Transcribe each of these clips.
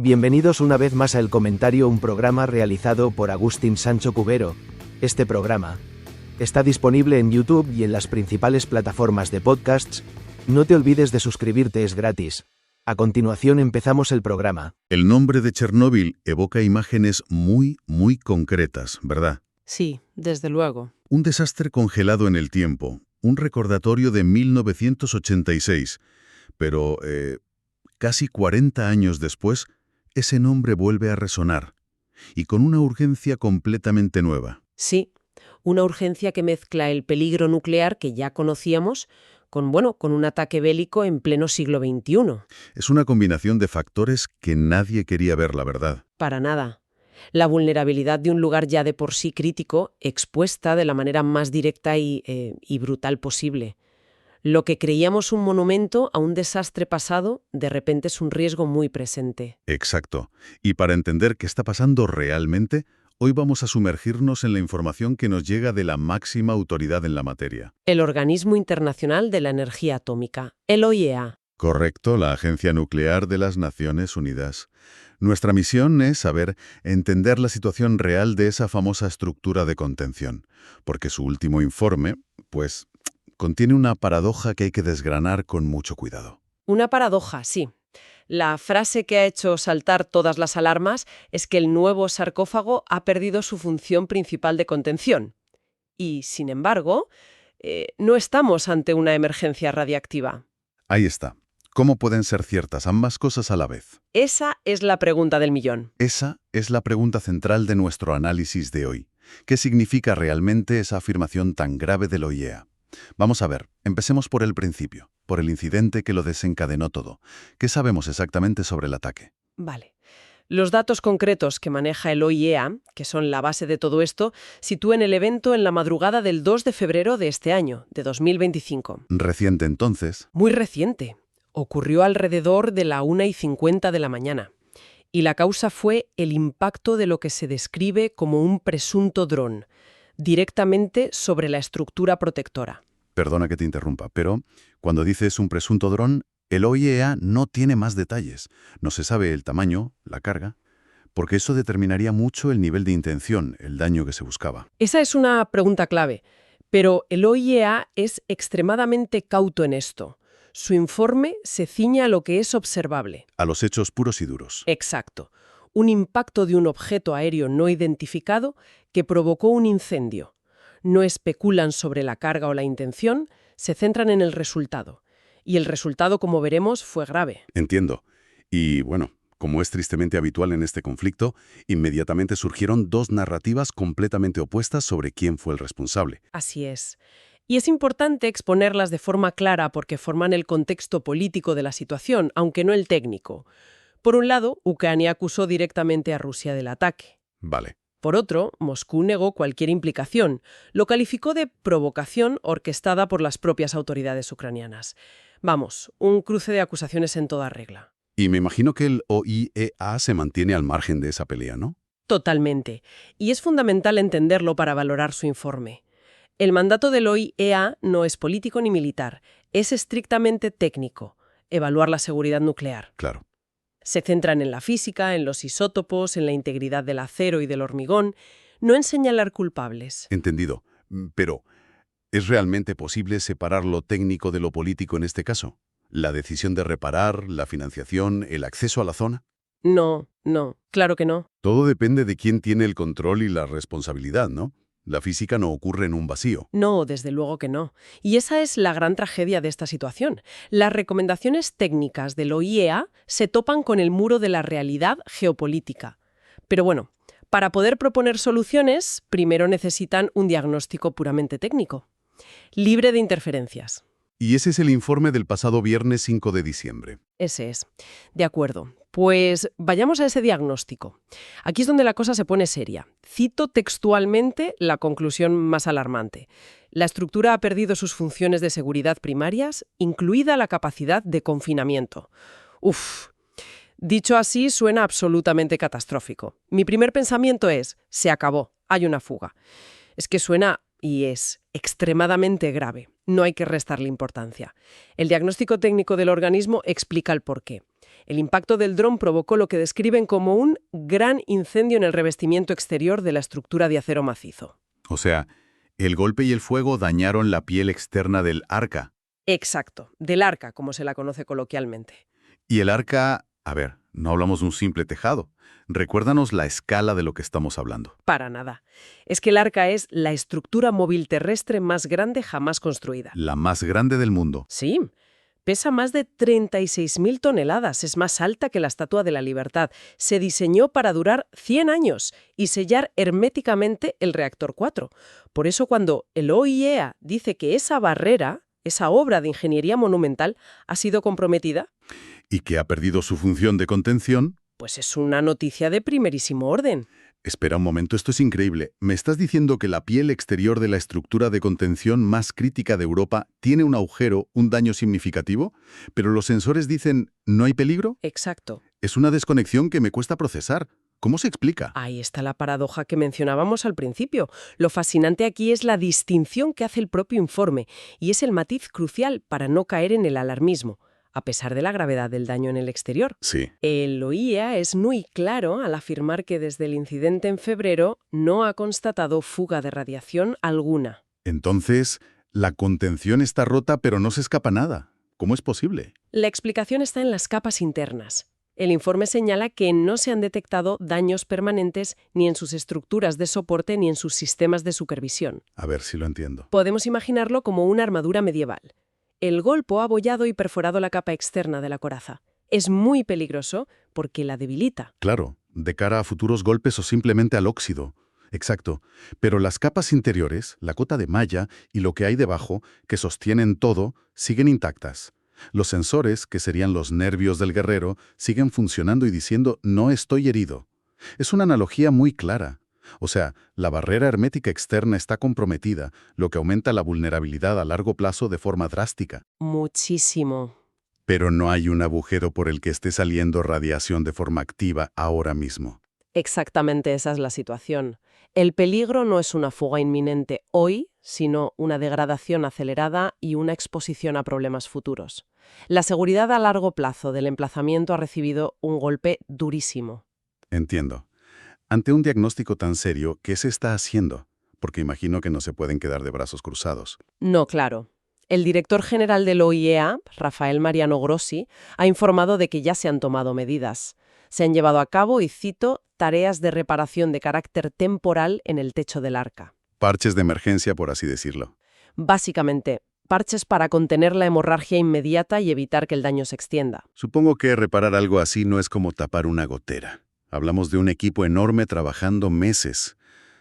Bienvenidos una vez más a El Comentario, un programa realizado por Agustín Sancho Cubero. Este programa está disponible en YouTube y en las principales plataformas de podcasts. No te olvides de suscribirte, es gratis. A continuación empezamos el programa. El nombre de Chernóbil evoca imágenes muy concretas, ¿verdad? Sí, desde luego. Un desastre congelado en el tiempo, un recordatorio de 1986, pero casi 40 años después, ese nombre vuelve a resonar, y con una urgencia completamente nueva. Sí, una urgencia que mezcla el peligro nuclear que ya conocíamos con un ataque bélico en pleno siglo XXI. Es una combinación de factores que nadie quería ver, la verdad. Para nada. La vulnerabilidad de un lugar ya de por sí crítico, expuesta de la manera más directa y brutal posible. Lo que creíamos un monumento a un desastre pasado, de repente es un riesgo muy presente. Exacto. Y para entender qué está pasando realmente, hoy vamos a sumergirnos en la información que nos llega de la máxima autoridad en la materia. El Organismo Internacional de la Energía Atómica, el OIEA. Correcto, la Agencia Nuclear de las Naciones Unidas. Nuestra misión es entender la situación real de esa famosa estructura de contención, porque su último informe, contiene una paradoja que hay que desgranar con mucho cuidado. Una paradoja, sí. La frase que ha hecho saltar todas las alarmas es que el nuevo sarcófago ha perdido su función principal de contención. Y, sin embargo, no estamos ante una emergencia radiactiva. Ahí está. ¿Cómo pueden ser ciertas ambas cosas a la vez? Esa es la pregunta del millón. Esa es la pregunta central de nuestro análisis de hoy. ¿Qué significa realmente esa afirmación tan grave del OIEA? Vamos a ver, empecemos por el principio, por el incidente que lo desencadenó todo. ¿Qué sabemos exactamente sobre el ataque? Vale. Los datos concretos que maneja el OIEA, que son la base de todo esto, sitúan el evento en la madrugada del 2 de febrero de este año, de 2025. Reciente entonces. Muy reciente. Ocurrió alrededor de la 1:50 de la mañana. Y la causa fue el impacto de lo que se describe como un presunto dron, directamente sobre la estructura protectora. Perdona que te interrumpa, pero cuando dices un presunto dron, el OIEA no tiene más detalles. No se sabe el tamaño, la carga, porque eso determinaría mucho el nivel de intención, el daño que se buscaba. Esa es una pregunta clave, pero el OIEA es extremadamente cauto en esto. Su informe se ciña a lo que es observable. A los hechos puros y duros. Exacto. Un impacto de un objeto aéreo no identificado que provocó un incendio. No especulan sobre la carga o la intención, se centran en el resultado. Y el resultado, como veremos, fue grave. Entiendo. Y como es tristemente habitual en este conflicto, inmediatamente surgieron dos narrativas completamente opuestas sobre quién fue el responsable. Así es. Y es importante exponerlas de forma clara porque forman el contexto político de la situación, aunque no el técnico. Por un lado, Ucrania acusó directamente a Rusia del ataque. Vale. Por otro, Moscú negó cualquier implicación. Lo calificó de provocación orquestada por las propias autoridades ucranianas. Vamos, un cruce de acusaciones en toda regla. Y me imagino que el OIEA se mantiene al margen de esa pelea, ¿no? Totalmente. Y es fundamental entenderlo para valorar su informe. El mandato del OIEA no es político ni militar, es estrictamente técnico, evaluar la seguridad nuclear. Claro. Se centran en la física, en los isótopos, en la integridad del acero y del hormigón, no en señalar culpables. Entendido. Pero, ¿es realmente posible separar lo técnico de lo político en este caso? ¿La decisión de reparar, la financiación, el acceso a la zona? No, claro que no. Todo depende de quién tiene el control y la responsabilidad, ¿no? La física no ocurre en un vacío. No, desde luego que no. Y esa es la gran tragedia de esta situación. Las recomendaciones técnicas del OIEA se topan con el muro de la realidad geopolítica. Pero para poder proponer soluciones, primero necesitan un diagnóstico puramente técnico, libre de interferencias. Y ese es el informe del pasado viernes 5 de diciembre. Ese es. De acuerdo. Pues vayamos a ese diagnóstico. Aquí es donde la cosa se pone seria. Cito textualmente la conclusión más alarmante. La estructura ha perdido sus funciones de seguridad primarias, incluida la capacidad de confinamiento. Dicho así, suena absolutamente catastrófico. Mi primer pensamiento es, se acabó, hay una fuga. Es que suena y es extremadamente grave. no hay que restarle importancia. El diagnóstico técnico del organismo explica el porqué. El impacto del dron provocó lo que describen como un gran incendio en el revestimiento exterior de la estructura de acero macizo. O sea, el golpe y el fuego dañaron la piel externa del arca. Exacto, del arca, como se la conoce coloquialmente. Y el arca, a ver, no hablamos de un simple tejado. Recuérdanos la escala de lo que estamos hablando. Para nada. Es que el arca es la estructura móvil terrestre más grande jamás construida. La más grande del mundo. Sí, pesa más de 36.000 toneladas, es más alta que la Estatua de la Libertad. Se diseñó para durar 100 años y sellar herméticamente el reactor 4. Por eso cuando el OIEA dice que esa barrera, esa obra de ingeniería monumental, ha sido comprometida, Y que ha perdido su función de contención. pues es una noticia de primerísimo orden. Espera un momento, esto es increíble. ¿Me estás diciendo que la piel exterior de la estructura de contención más crítica de Europa tiene un agujero, un daño significativo? Pero los sensores dicen, ¿no hay peligro? Exacto. Es una desconexión que me cuesta procesar. ¿Cómo se explica? Ahí está la paradoja que mencionábamos al principio. Lo fascinante aquí es la distinción que hace el propio informe, y es el matiz crucial para no caer en el alarmismo, a pesar de la gravedad del daño en el exterior. Sí. El OIEA es muy claro al afirmar que desde el incidente en febrero no ha constatado fuga de radiación alguna. Entonces, la contención está rota pero no se escapa nada. ¿Cómo es posible? La explicación está en las capas internas. El informe señala que no se han detectado daños permanentes ni en sus estructuras de soporte ni en sus sistemas de supervisión. A ver si lo entiendo. Podemos imaginarlo como una armadura medieval. El golpe ha abollado y perforado la capa externa de la coraza. Es muy peligroso porque la debilita. Claro, de cara a futuros golpes o simplemente al óxido. Exacto. Pero las capas interiores, la cota de malla y lo que hay debajo, que sostienen todo, siguen intactas. Los sensores, que serían los nervios del guerrero, siguen funcionando y diciendo «no estoy herido». Es una analogía muy clara. O sea, la barrera hermética externa está comprometida, lo que aumenta la vulnerabilidad a largo plazo de forma drástica. Muchísimo. Pero no hay un agujero por el que esté saliendo radiación de forma activa ahora mismo. Exactamente esa es la situación. El peligro no es una fuga inminente hoy, sino una degradación acelerada y una exposición a problemas futuros. La seguridad a largo plazo del emplazamiento ha recibido un golpe durísimo. Entiendo. Ante un diagnóstico tan serio, ¿qué se está haciendo? Porque imagino que no se pueden quedar de brazos cruzados. No, claro. El director general del OIEA, Rafael Mariano Grossi, ha informado de que ya se han tomado medidas. Se han llevado a cabo, y cito, tareas de reparación de carácter temporal en el techo del arca. Parches de emergencia, por así decirlo. Básicamente, parches para contener la hemorragia inmediata y evitar que el daño se extienda. Supongo que reparar algo así no es como tapar una gotera. Hablamos de un equipo enorme trabajando meses.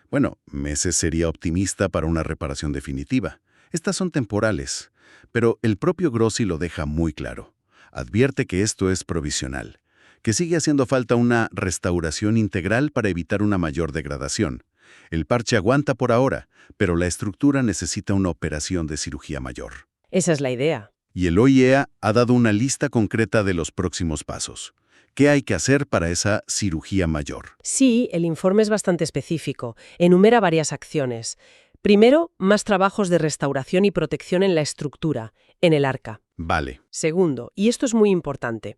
Bueno, meses sería optimista para una reparación definitiva. Estas son temporales, pero el propio Grossi lo deja muy claro. Advierte que esto es provisional, que sigue haciendo falta una restauración integral para evitar una mayor degradación. El parche aguanta por ahora, pero la estructura necesita una operación de cirugía mayor. Esa es la idea. Y el OIEA ha dado una lista concreta de los próximos pasos. ¿Qué hay que hacer para esa cirugía mayor? Sí, el informe es bastante específico. Enumera varias acciones. Primero, más trabajos de restauración y protección en la estructura, en el arca. Vale. Segundo, y esto es muy importante,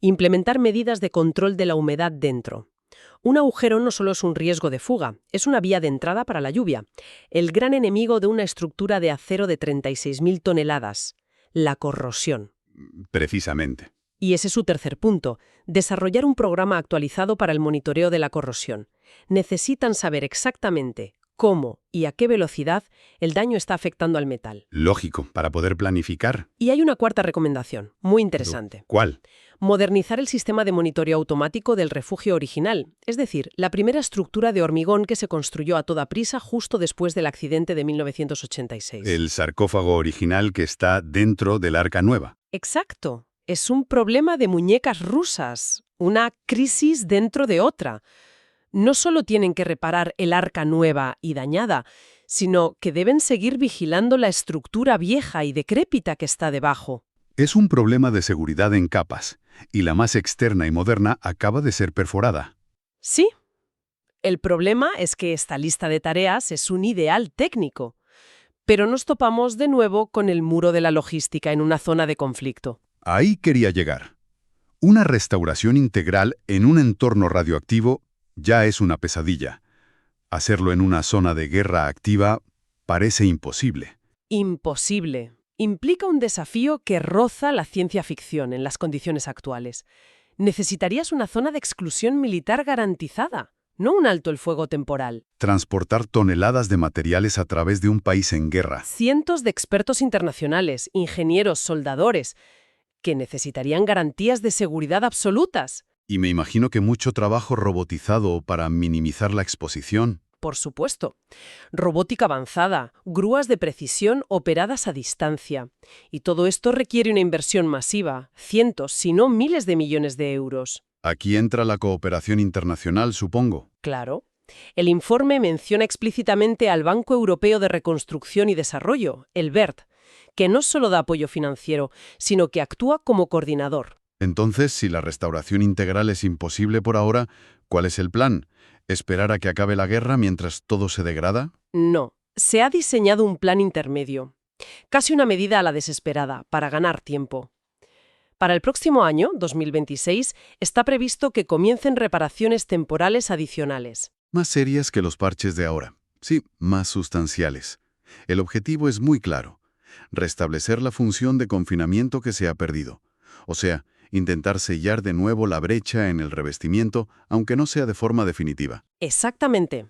implementar medidas de control de la humedad dentro. Un agujero no solo es un riesgo de fuga, es una vía de entrada para la lluvia. El gran enemigo de una estructura de acero de 36.000 toneladas, la corrosión. Precisamente. Y ese es su tercer punto, desarrollar un programa actualizado para el monitoreo de la corrosión. Necesitan saber exactamente cómo y a qué velocidad el daño está afectando al metal. Lógico, para poder planificar. Y hay una cuarta recomendación, muy interesante. ¿Cuál? Modernizar el sistema de monitoreo automático del refugio original, es decir, la primera estructura de hormigón que se construyó a toda prisa justo después del accidente de 1986. El sarcófago original que está dentro del arca nueva. Exacto. Es un problema de muñecas rusas, una crisis dentro de otra. No solo tienen que reparar el arca nueva y dañada, sino que deben seguir vigilando la estructura vieja y decrépita que está debajo. Es un problema de seguridad en capas, y la más externa y moderna acaba de ser perforada. Sí. El problema es que esta lista de tareas es un ideal técnico, Pero nos topamos de nuevo con el muro de la logística en una zona de conflicto. Ahí quería llegar. Una restauración integral en un entorno radioactivo ya es una pesadilla. Hacerlo en una zona de guerra activa parece imposible. Imposible. Implica un desafío que roza la ciencia ficción en las condiciones actuales. Necesitarías una zona de exclusión militar garantizada, no un alto el fuego temporal. Transportar toneladas de materiales a través de un país en guerra. Cientos de expertos internacionales, ingenieros, soldadores, que necesitarían garantías de seguridad absolutas. Y me imagino que mucho trabajo robotizado para minimizar la exposición. Por supuesto. Robótica avanzada, grúas de precisión operadas a distancia. Y todo esto requiere una inversión masiva, cientos, si no miles de millones de euros. Aquí entra la cooperación internacional, supongo. Claro. El informe menciona explícitamente al Banco Europeo de Reconstrucción y Desarrollo, el BERD, que no solo da apoyo financiero, sino que actúa como coordinador. Entonces, si la restauración integral es imposible por ahora, ¿cuál es el plan? ¿Esperar a que acabe la guerra mientras todo se degrada? No. Se ha diseñado un plan intermedio. Casi una medida a la desesperada, para ganar tiempo. Para el próximo año, 2026, está previsto que comiencen reparaciones temporales adicionales. Más serias que los parches de ahora. Sí, más sustanciales. El objetivo es muy claro. Restablecer la función de confinamiento que se ha perdido. O sea, intentar sellar de nuevo la brecha en el revestimiento, aunque no sea de forma definitiva. Exactamente.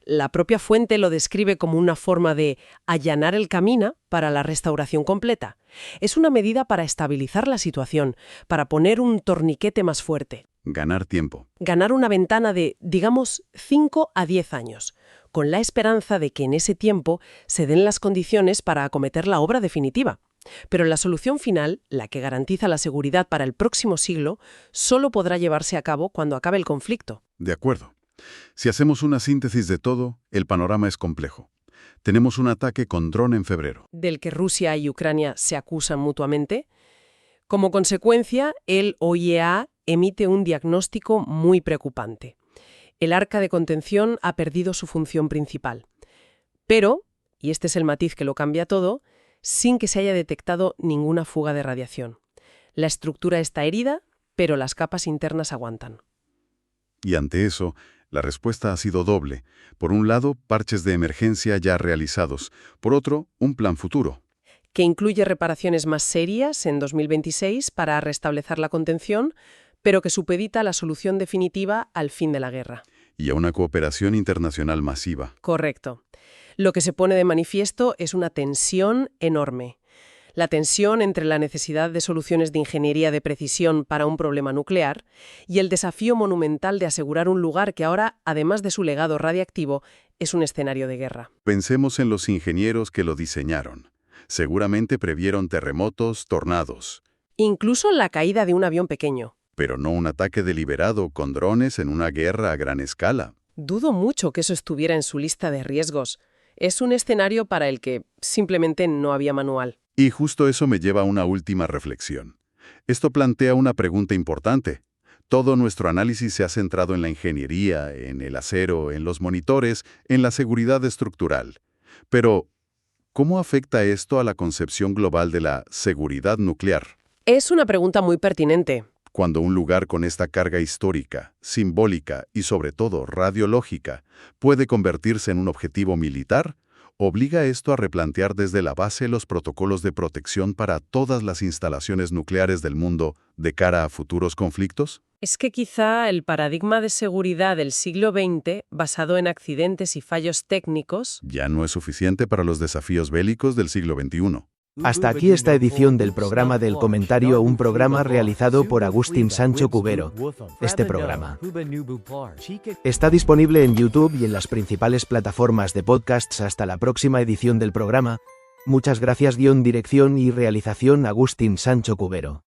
La propia fuente lo describe como una forma de allanar el camino para la restauración completa. Es una medida para estabilizar la situación, para poner un torniquete más fuerte. Ganar tiempo. Ganar una ventana de, digamos, 5 a 10 años, con la esperanza de que en ese tiempo se den las condiciones para acometer la obra definitiva. Pero la solución final, la que garantiza la seguridad para el próximo siglo, solo podrá llevarse a cabo cuando acabe el conflicto. De acuerdo. Si hacemos una síntesis de todo, el panorama es complejo. Tenemos un ataque con dron en febrero. Del que Rusia y Ucrania se acusan mutuamente. Como consecuencia, el OIEA emite un diagnóstico muy preocupante. El arca de contención ha perdido su función principal. Pero, y este es el matiz que lo cambia todo, sin que se haya detectado ninguna fuga de radiación. La estructura está herida, pero las capas internas aguantan. Y ante eso, la respuesta ha sido doble. Por un lado, parches de emergencia ya realizados. Por otro, un plan futuro. Que incluye reparaciones más serias en 2026 para restablecer la contención, pero que supedita la solución definitiva al fin de la guerra. Y a una cooperación internacional masiva. Correcto. Lo que se pone de manifiesto es una tensión enorme. La tensión entre la necesidad de soluciones de ingeniería de precisión para un problema nuclear y el desafío monumental de asegurar un lugar que ahora, además de su legado radiactivo, es un escenario de guerra. Pensemos en los ingenieros que lo diseñaron. Seguramente previeron terremotos, tornados. Incluso la caída de un avión pequeño. Pero no un ataque deliberado con drones en una guerra a gran escala. Dudo mucho que eso estuviera en su lista de riesgos. Es un escenario para el que simplemente no había manual. Y justo eso me lleva a una última reflexión. Esto plantea una pregunta importante. Todo nuestro análisis se ha centrado en la ingeniería, en el acero, en los monitores, en la seguridad estructural. Pero, ¿cómo afecta esto a la concepción global de la seguridad nuclear? Es una pregunta muy pertinente. Cuando un lugar con esta carga histórica, simbólica y sobre todo radiológica puede convertirse en un objetivo militar, ¿obliga esto a replantear desde la base los protocolos de protección para todas las instalaciones nucleares del mundo de cara a futuros conflictos? Es que quizá el paradigma de seguridad del siglo XX, basado en accidentes y fallos técnicos, ya no es suficiente para los desafíos bélicos del siglo XXI. Hasta aquí esta edición del programa del comentario, un programa realizado por Agustín Sancho Cubero. Este programa está disponible en YouTube y en las principales plataformas de podcasts. Hasta la próxima edición del programa. Muchas gracias. Dirección y realización Agustín Sancho Cubero.